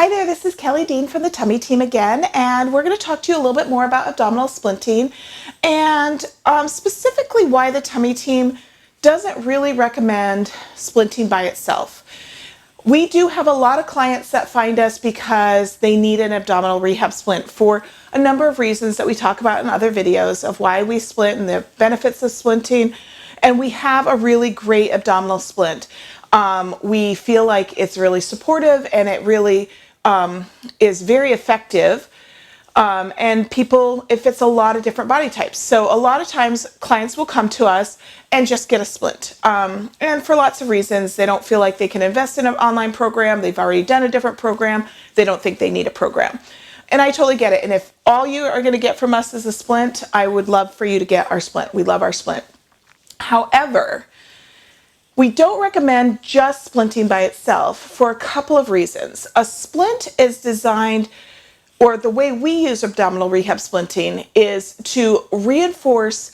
Hi there, this is Kelly Dean from the Tummy Team again, and we're going to talk to you a little bit more about abdominal splinting and specifically why the Tummy Team doesn't really recommend splinting by itself. We do have a lot of clients that find us because they need an abdominal rehab splint for a number of reasons that we talk about in other videos of why we splint and the benefits of splinting, and we have a really great abdominal splint. We feel like it's really supportive and it really is very effective. And people, it fits a lot of different body types. So a lot of times clients will come to us and just get a splint. And for lots of reasons, they don't feel like they can invest in an online program. They've already done a different program. They don't think they need a program. And I totally get it. And if all you are going to get from us is a splint, I would love for you to get our splint. We love our splint. However, we don't recommend just splinting by itself for a couple of reasons. A splint is designed, or the way we use abdominal rehab splinting is to reinforce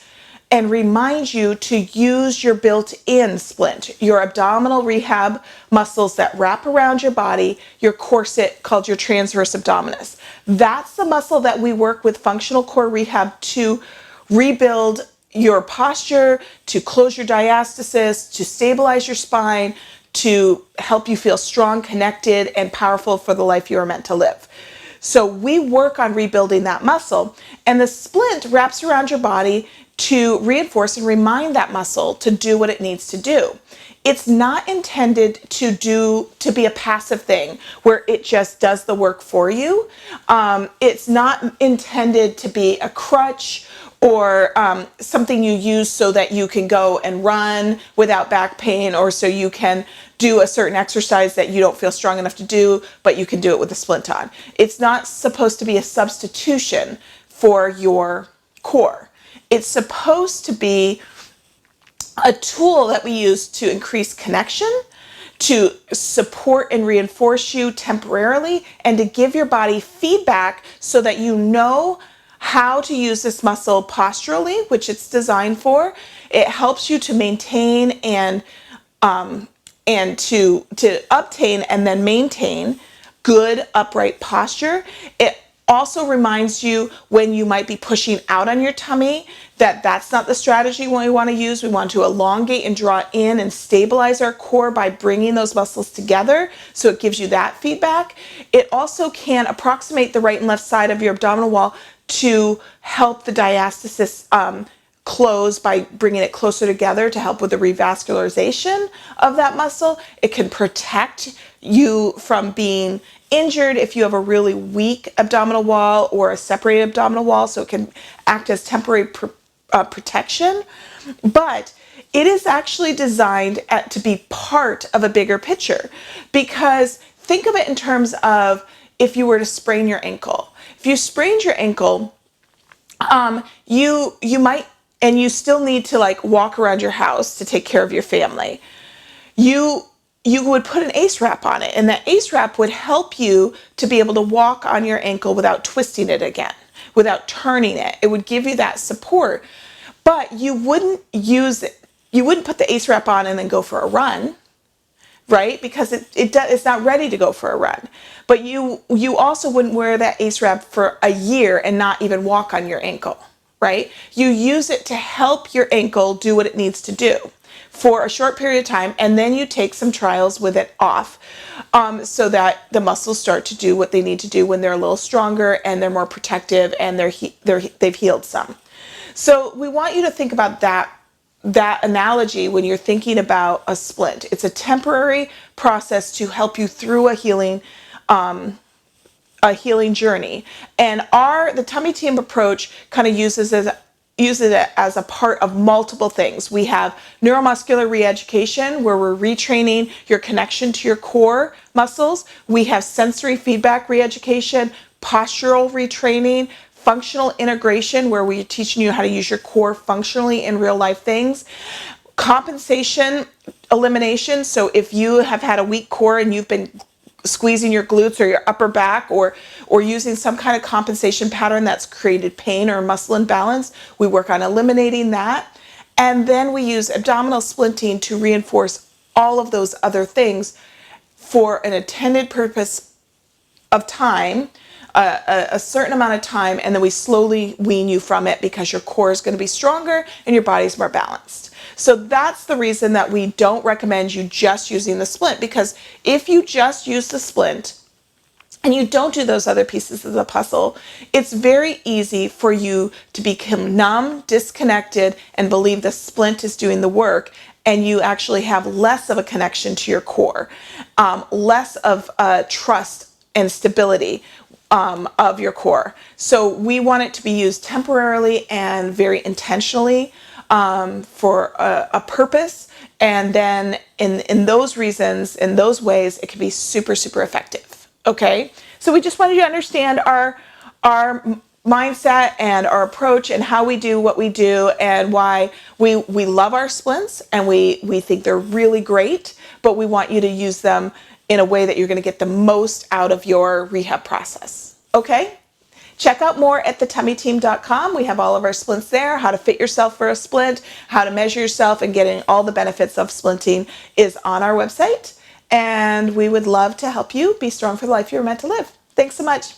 and remind you to use your built-in splint, your abdominal rehab muscles that wrap around your body, your corset called your transverse abdominis. That's the muscle that we work with functional core rehab to rebuild your posture, to close your diastasis, to stabilize your spine, to help you feel strong, connected, and powerful for the life you are meant to live. So we work on rebuilding that muscle, and the splint wraps around your body to reinforce and remind that muscle to do what it needs to do. It's not intended to be a passive thing where it just does the work for you. It's not intended to be a crutch or something you use so that you can go and run without back pain, or so you can do a certain exercise that you don't feel strong enough to do, but you can do it with a splint on. It's not supposed to be a substitution for your core. It's supposed to be a tool that we use to increase connection, to support and reinforce you temporarily, and to give your body feedback so that you know how to use this muscle posturally, which it's designed for. It helps you to maintain and to obtain and then maintain good upright posture. It also reminds you when you might be pushing out on your tummy that that's not the strategy we want to use. We want to elongate and draw in and stabilize our core by bringing those muscles together, so it gives you that feedback. It also can approximate the right and left side of your abdominal wall to help the diastasis close by bringing it closer together to help with the revascularization of that muscle. It can protect you from being injured if you have a really weak abdominal wall or a separated abdominal wall, so it can act as temporary protection. But it is actually designed to be part of a bigger picture, because think of it in terms of if you were to sprain your ankle. If you sprained your ankle, you might, and you still need to like walk around your house to take care of your family. You would put an ACE wrap on it, and that ACE wrap would help you to be able to walk on your ankle without twisting it again, without turning it. It would give you that support, but you wouldn't use it. You wouldn't put the ACE wrap on and then go for a run, right? Because it's not ready to go for a run. But you also wouldn't wear that ACE wrap for a year and not even walk on your ankle, right? You use it to help your ankle do what it needs to do for a short period of time, and then you take some trials with it off, so that the muscles start to do what they need to do when they're a little stronger and they're more protective and they've healed some. So we want you to think about that analogy when you're thinking about a splint. It's a temporary process to help you through a healing journey. And the Tummy Team approach kind of uses it as a part of multiple things. We have neuromuscular re-education, where we're retraining your connection to your core muscles. We have sensory feedback re-education, postural retraining, functional integration, where we're teaching you how to use your core functionally in real life things. Compensation elimination, so if you have had a weak core and you've been squeezing your glutes or your upper back, or using some kind of compensation pattern that's created pain or muscle imbalance, we work on eliminating that. And then we use abdominal splinting to reinforce all of those other things for an intended purpose of time, a certain amount of time, and then we slowly wean you from it because your core is going to be stronger and your body's more balanced. So that's the reason that we don't recommend you just using the splint, because if you just use the splint and you don't do those other pieces of the puzzle, it's very easy for you to become numb, disconnected, and believe the splint is doing the work, and you actually have less of a connection to your core, less of trust and stability of your core. So we want it to be used temporarily and very intentionally for a purpose. And then in those reasons, in those ways, it can be super, super effective. Okay, so we just wanted you to understand our mindset and our approach and how we do what we do, and why we love our splints and we think they're really great, but we want you to use them in a way that you're going to get the most out of your rehab process. Okay? Check out more at thetummyteam.com. We have all of our splints there. How to fit yourself for a splint, how to measure yourself, and getting all the benefits of splinting is on our website. And we would love to help you be strong for the life you were meant to live. Thanks so much.